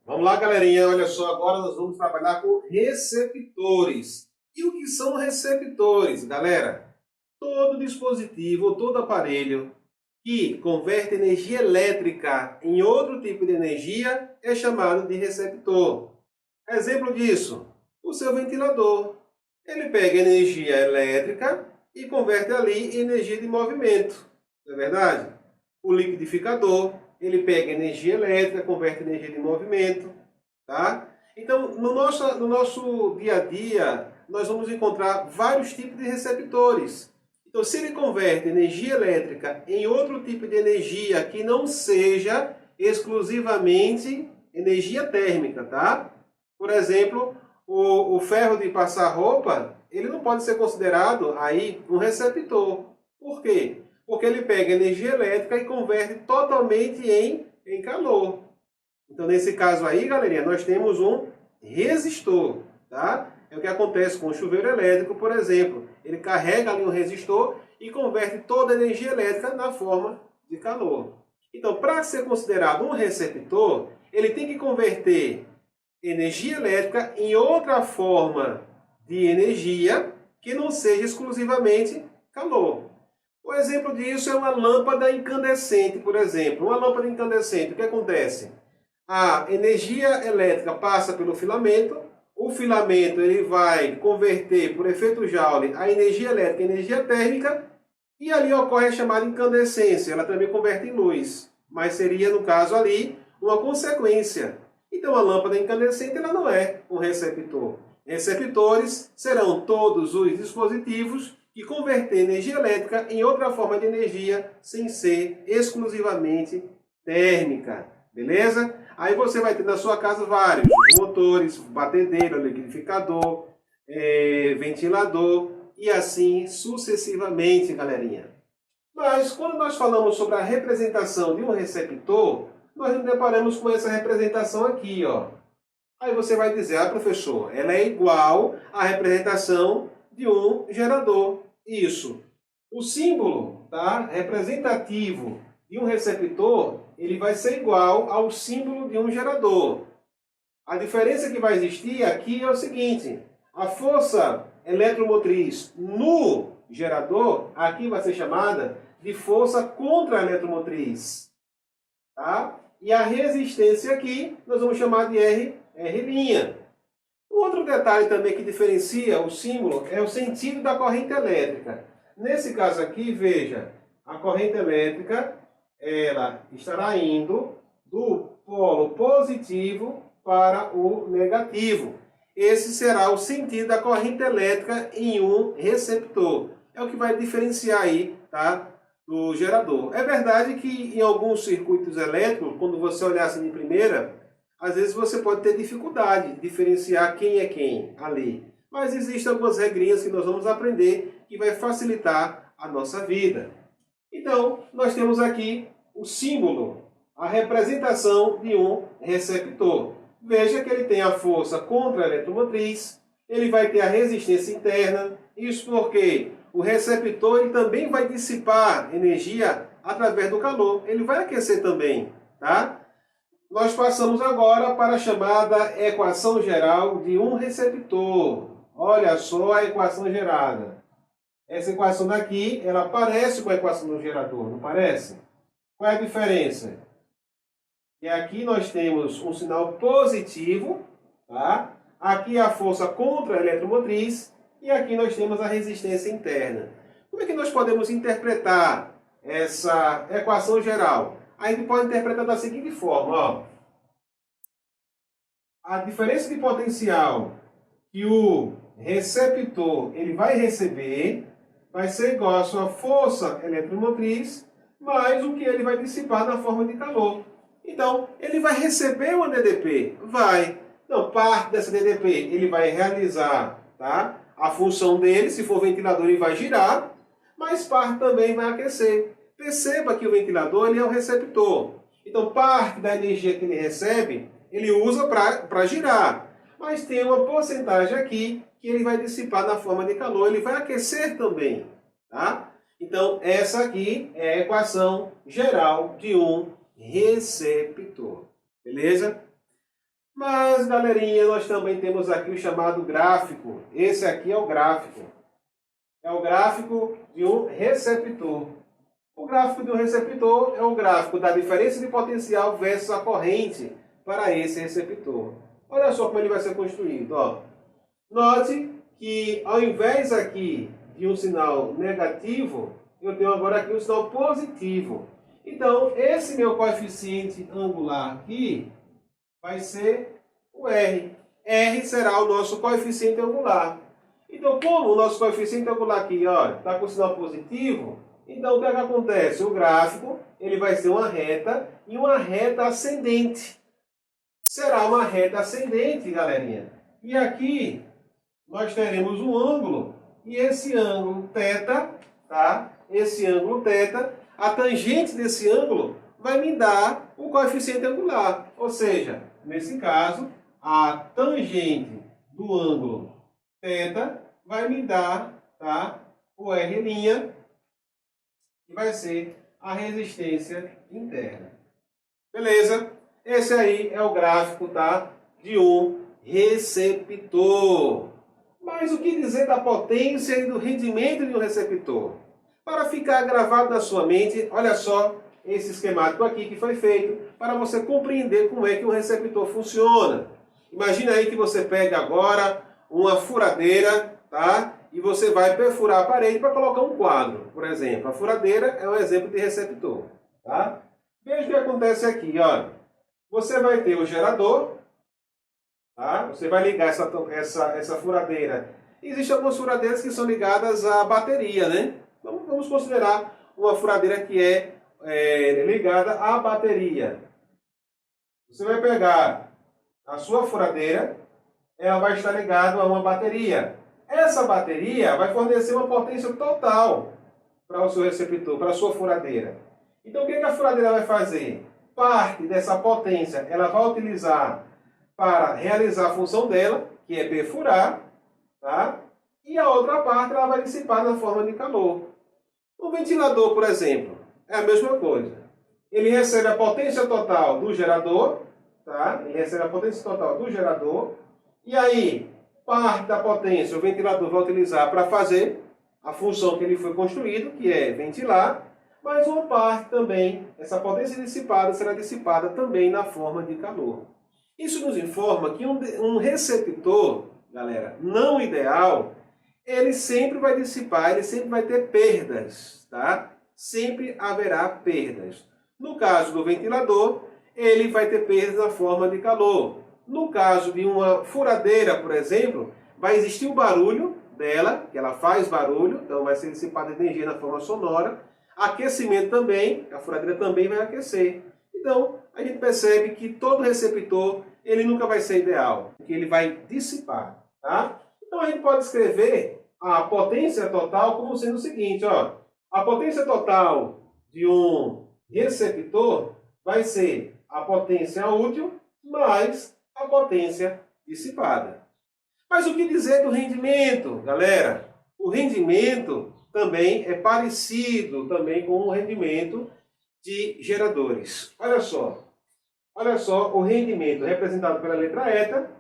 Vamos lá, galerinha. Olha só, agora nós vamos trabalhar com receptores. E o que são receptores, galera? Todo dispositivo, todo aparelho que converte energia elétrica em outro tipo de energia é chamado de receptor. Exemplo disso, o seu ventilador. Ele pega energia elétrica e converte ali em energia de movimento. Não é verdade? O liquidificador, ele pega energia elétrica, converte em energia de movimento. Tá? Então, no nosso dia a dia, nós vamos encontrar vários tipos de receptores. Então, se ele converte energia elétrica em outro tipo de energia que não seja exclusivamente energia térmica, tá? Por exemplo, o ferro de passar roupa, ele não pode ser considerado aí um receptor. Por quê? Porque ele pega energia elétrica e converte totalmente em calor. Então, nesse caso aí, galerinha, nós temos um resistor, tá? É o que acontece com o chuveiro elétrico, por exemplo. Ele carrega ali um resistor e converte toda a energia elétrica na forma de calor. Então, para ser considerado um receptor, ele tem que converter energia elétrica em outra forma de energia que não seja exclusivamente calor. O exemplo disso é uma lâmpada incandescente, por exemplo. Uma lâmpada incandescente, o que acontece? A energia elétrica passa pelo filamento, o filamento ele vai converter, por efeito Joule, a energia elétrica em energia térmica, e ali ocorre a chamada incandescência, ela também converte em luz, mas seria, no caso ali, uma consequência. Então a lâmpada incandescente ela não é um receptor. Receptores serão todos os dispositivos que converter energia elétrica em outra forma de energia, sem ser exclusivamente térmica. Beleza? Aí você vai ter na sua casa vários motores, batedeira, liquidificador, ventilador e assim sucessivamente, galerinha. Mas quando nós falamos sobre a representação de um receptor, nós nos deparamos com essa representação aqui, ó. Aí você vai dizer, professor, ela é igual à representação de um gerador. Isso. O símbolo, tá, representativo de um receptor, ele vai ser igual ao símbolo de um gerador. A diferença que vai existir aqui é o seguinte, a força eletromotriz no gerador, aqui vai ser chamada de força contra-eletromotriz. Tá? E a resistência aqui, nós vamos chamar de R'. Um outro detalhe também que diferencia o símbolo é o sentido da corrente elétrica. Nesse caso aqui, veja, a corrente elétrica ela estará indo do polo positivo para o negativo. Esse será o sentido da corrente elétrica em um receptor. É o que vai diferenciar aí, tá, do gerador. É verdade que em alguns circuitos elétricos, quando você olhar assim de primeira, às vezes você pode ter dificuldade de diferenciar quem é quem ali. Mas existem algumas regrinhas que nós vamos aprender que vai facilitar a nossa vida. Então, nós temos aqui o símbolo, a representação de um receptor. Veja que ele tem a força contra-eletromotriz, ele vai ter a resistência interna, isso porque o receptor ele também vai dissipar energia através do calor, ele vai aquecer também, tá? Nós passamos agora para a chamada equação geral de um receptor. Olha só a equação gerada. Essa equação daqui, ela parece com a equação do gerador, não parece? Qual é a diferença? E aqui nós temos um sinal positivo, tá? Aqui a força contra a eletromotriz e aqui nós temos a resistência interna. Como é que nós podemos interpretar essa equação geral? A gente pode interpretar da seguinte forma, ó. A diferença de potencial que o receptor ele vai receber vai ser igual à sua força eletromotriz mais o que ele vai dissipar na forma de calor. Então, ele vai receber uma DDP? Vai. Não, parte dessa DDP ele vai realizar, tá, a função dele, se for ventilador ele vai girar, mas parte também vai aquecer. Perceba que o ventilador ele é o receptor. Então, parte da energia que ele recebe, ele usa para girar. Mas tem uma porcentagem aqui que ele vai dissipar na forma de calor, ele vai aquecer também. Tá? Então, essa aqui é a equação geral de um receptor. Beleza? Mas, galerinha, nós também temos aqui o chamado gráfico. Esse aqui é o gráfico. É o gráfico de um receptor. O gráfico de um receptor é o gráfico da diferença de potencial versus a corrente para esse receptor. Olha só como ele vai ser construído. Ó. Note que ao invés aqui de um sinal negativo, eu tenho agora aqui um sinal positivo. Então, esse meu coeficiente angular aqui vai ser o R. R será o nosso coeficiente angular. Então, como o nosso coeficiente angular aqui está com sinal positivo, então o que é que acontece? O gráfico ele vai ser uma reta e uma reta ascendente. Será uma reta ascendente, galerinha. E aqui nós teremos um ângulo, e esse ângulo θ, tá? Esse ângulo θ, a tangente desse ângulo vai me dar o coeficiente angular. Ou seja, nesse caso, a tangente do ângulo θ vai me dar, tá, o R', que vai ser a resistência interna. Beleza? Esse aí é o gráfico, tá, de um receptor. Mas o que dizer da potência e do rendimento de um receptor? Para ficar gravado na sua mente, olha só esse esquemático aqui que foi feito para você compreender como é que um receptor funciona. Imagina aí que você pega agora uma furadeira, tá? E você vai perfurar a parede para colocar um quadro, por exemplo. A furadeira é um exemplo de receptor, tá? Veja o que acontece aqui, ó. Você vai ter o gerador, tá? Você vai ligar essa furadeira. Existem algumas furadeiras que são ligadas à bateria, né? Vamos considerar uma furadeira que é ligada à bateria. Você vai pegar a sua furadeira, ela vai estar ligada a uma bateria. Essa bateria vai fornecer uma potência total para o seu receptor, para a sua furadeira. Então o que a furadeira vai fazer? Parte dessa potência ela vai utilizar para realizar a função dela, que é perfurar, tá? E a outra parte ela vai dissipar na forma de calor. O ventilador, por exemplo, é a mesma coisa. Ele recebe a potência total do gerador, tá? Ele recebe a potência total do gerador, e aí parte da potência o ventilador vai utilizar para fazer a função que ele foi construído, que é ventilar, mas uma parte também, essa potência dissipada, será dissipada também na forma de calor. Isso nos informa que um receptor, galera, não ideal, ele sempre vai dissipar, ele sempre vai ter perdas, tá? Sempre haverá perdas. No caso do ventilador, ele vai ter perdas na forma de calor. No caso de uma furadeira, por exemplo, vai existir o barulho dela, que ela faz barulho, então vai ser dissipada energia na forma sonora. Aquecimento também, a furadeira também vai aquecer. Então, a gente percebe que todo receptor, ele nunca vai ser ideal, porque ele vai dissipar, tá? Então, a gente pode escrever a potência total como sendo o seguinte, ó. A potência total de um receptor vai ser a potência útil mais a potência dissipada. Mas o que dizer do rendimento, galera? O rendimento também é parecido também com o rendimento de geradores. Olha só o rendimento representado pela letra eta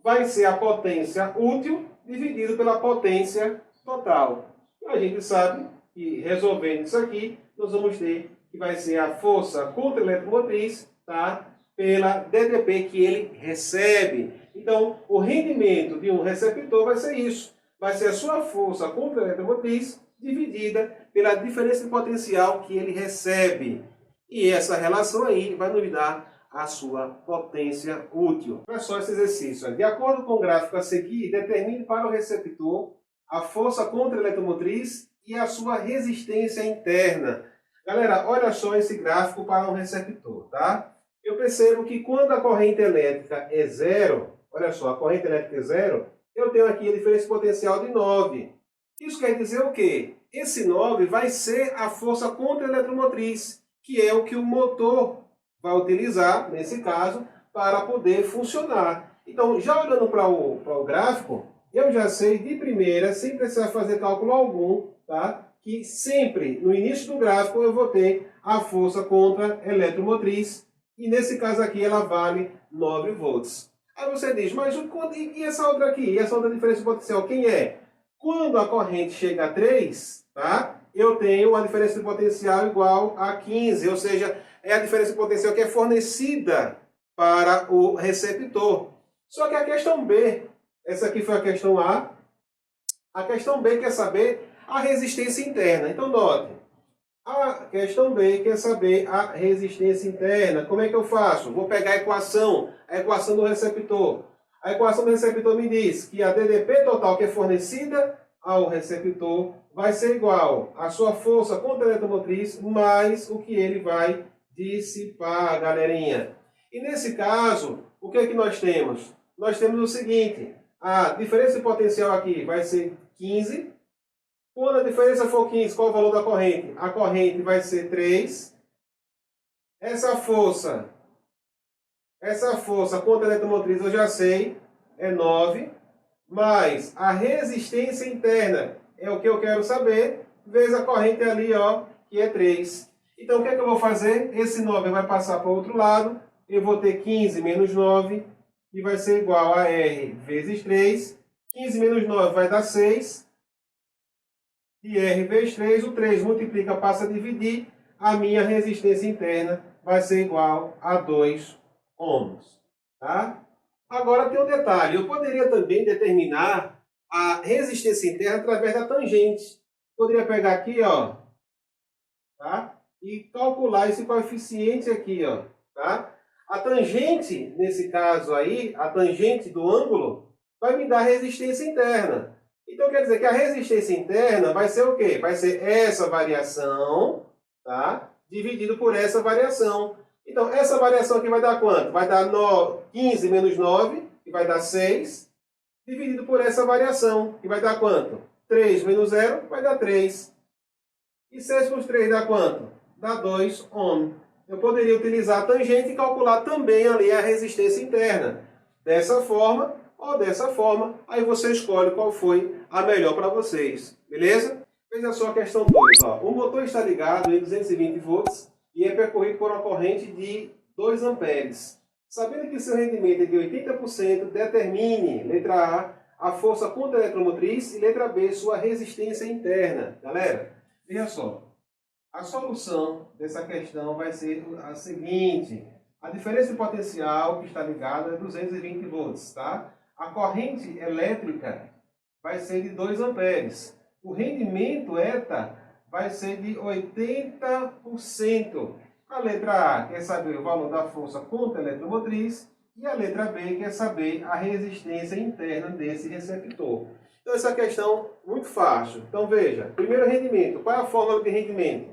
vai ser a potência útil dividido pela potência total. A gente sabe que resolvendo isso aqui, nós vamos ter que vai ser a força contra-eletromotriz, tá? Pela DDP que ele recebe. Então, o rendimento de um receptor vai ser isso. Vai ser a sua força contra-eletromotriz dividida pela diferença de potencial que ele recebe. E essa relação aí vai nos dar a sua potência útil. Olha só esse exercício. De acordo com o gráfico a seguir, determine para o receptor a força contra-eletromotriz e a sua resistência interna. Galera, olha só esse gráfico para um receptor, tá? Eu percebo que quando a corrente elétrica é zero, olha só, a corrente elétrica é zero, eu tenho aqui a diferença potencial de 9. Isso quer dizer o quê? Esse 9 vai ser a força contra-eletromotriz, que é o que o motor vai utilizar, nesse caso, para poder funcionar. Então, já olhando para o gráfico, eu já sei de primeira, sem precisar fazer cálculo algum, tá? Que sempre, no início do gráfico, eu vou ter a força contra-eletromotriz, e nesse caso aqui ela vale 9 volts. Aí você diz, mas e essa outra aqui? E essa outra diferença potencial, quem é? Quando a corrente chega a 3, tá? Eu tenho uma diferença de potencial igual a 15, ou seja, é a diferença de potencial que é fornecida para o receptor. Só que a questão B, essa aqui foi a questão A questão B quer saber a resistência interna. Então, note, a questão B quer saber a resistência interna. Como é que eu faço? Vou pegar a equação do receptor. A equação do receptor me diz que a DDP total que é fornecida ao receptor vai ser igual à sua força contra a eletromotriz mais o que ele vai dissipar, galerinha. E nesse caso, o que é que nós temos? Nós temos o seguinte, a diferença de potencial aqui vai ser 15. Quando a diferença for 15, qual é o valor da corrente? A corrente vai ser 3. Essa força contra a eletromotriz eu já sei, é 9. Mais a resistência interna é o que eu quero saber, vezes a corrente ali, ó, que é 3. Então, o que é que eu vou fazer? Esse 9 vai passar para o outro lado. Eu vou ter 15 menos 9, que vai ser igual a R vezes 3. 15 menos 9 vai dar 6. E R vezes 3, o 3 multiplica, passa a dividir. A minha resistência interna vai ser igual a 2 ohms. Tá? Agora tem um detalhe. Eu poderia também determinar a resistência interna através da tangente. Poderia pegar aqui, ó, tá? E calcular esse coeficiente aqui, ó, tá? A tangente, nesse caso aí, a tangente do ângulo, vai me dar resistência interna. Então quer dizer que a resistência interna vai ser o quê? Vai ser essa variação, tá? Dividido por essa variação. Então essa variação aqui vai dar quanto? Vai dar 15 menos 9, que vai dar 6, dividido por essa variação, que vai dar quanto? 3 menos 0 vai dar 3. E 6 por 3 dá quanto? Dá 2 ohms. Eu poderia utilizar a tangente e calcular também ali a resistência interna. Dessa forma ou dessa forma, aí você escolhe qual foi a melhor para vocês. Beleza? Veja só a questão 2. Ó. O motor está ligado em 220 volts e é percorrido por uma corrente de 2 amperes. Sabendo que seu rendimento é de 80%, determine, letra A força contra a eletromotriz e letra B, sua resistência interna. Galera, veja só. A solução dessa questão vai ser a seguinte. A diferença de potencial que está ligada é 220 volts, tá? A corrente elétrica vai ser de 2 amperes. O rendimento ETA vai ser de 80%. A letra A quer saber o valor da força contra a eletromotriz e a letra B quer saber a resistência interna desse receptor. Então essa questão é muito fácil. Então veja, primeiro rendimento. Qual é a fórmula de rendimento?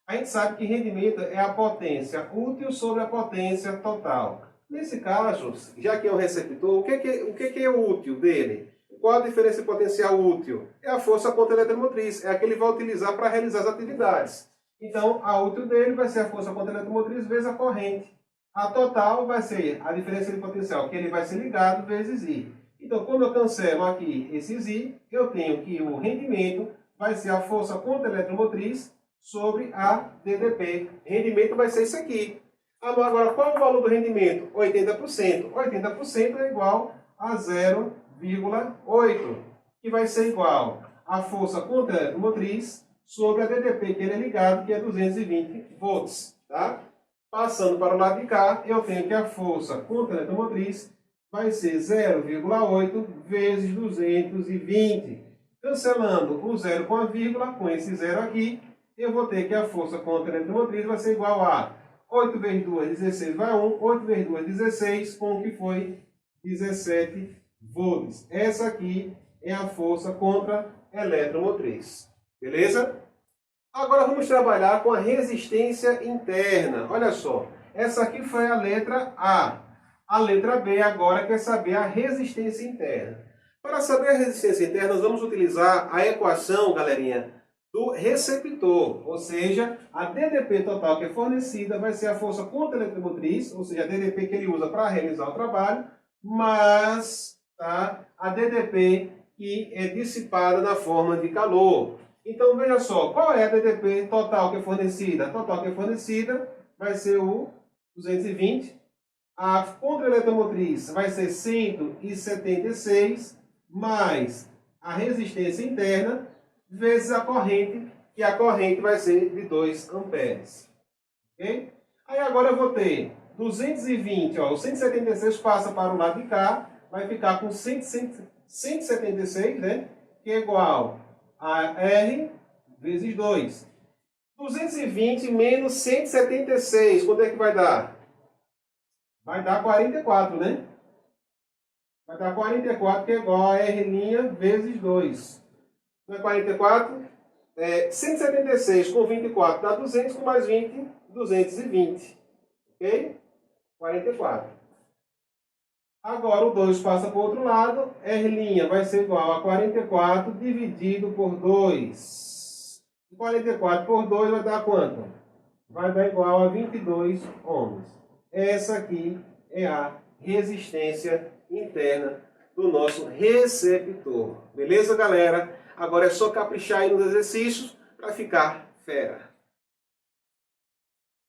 A gente sabe que rendimento é a potência útil sobre a potência total. Nesse caso, já que é um receptor, o que é o útil dele? Qual a diferença de potencial útil? É a força contra a eletromotriz, é a que ele vai utilizar para realizar as atividades. Então, a útil dele vai ser a força contra a eletromotriz vezes a corrente. A total vai ser a diferença de potencial, que ele vai ser ligado, vezes I. Então, quando eu cancelo aqui esses I, eu tenho que o rendimento vai ser a força contra a eletromotriz sobre a DDP. Rendimento vai ser isso aqui. Agora, qual é o valor do rendimento? 80%. 80% é igual a 0,8, que vai ser igual à força contra a eletromotriz sobre a DDP, que ele é ligado, que é 220 volts. Tá? Passando para o lado de cá, eu tenho que a força contra a eletromotriz vai ser 0,8 vezes 220. Cancelando o zero com a vírgula, com esse zero aqui, eu vou ter que a força contra a eletromotriz vai ser igual a 8 vezes 2, 16 vai 1, 8 vezes 2, 16, com o que foi 17 volts. Essa aqui é a força contra a eletromotriz. Beleza? Agora vamos trabalhar com a resistência interna. Olha só, essa aqui foi a letra A. A letra B agora quer saber a resistência interna. Para saber a resistência interna, nós vamos utilizar a equação, galerinha, do receptor, ou seja, a DDP total que é fornecida vai ser a força contra a eletromotriz, ou seja, a DDP que ele usa para realizar o trabalho, mas tá, a DDP que é dissipada na forma de calor. Então, veja só, qual é a DDP total que é fornecida? A total que é fornecida vai ser o 220 A contra-eletromotriz vai ser 176 mais a resistência interna vezes a corrente, que a corrente vai ser de 2 amperes. Ok? Aí agora eu vou ter 220, ó, o 176 passa para o lado de cá, vai ficar com 176, né? Que é igual a R vezes 2. 220 menos 176, quanto é que vai dar? Vai dar 44, né? Vai dar 44, que é igual a R' vezes 2. Não é 44? 176 com 24 dá 200, com mais 20, 220. Ok? 44. Agora o 2 passa para o outro lado. R' vai ser igual a 44 dividido por 2. 44 por 2 vai dar quanto? Vai dar igual a 22 ohms. Essa aqui é a resistência interna do nosso receptor. Beleza, galera? Agora é só caprichar aí nos exercícios para ficar fera.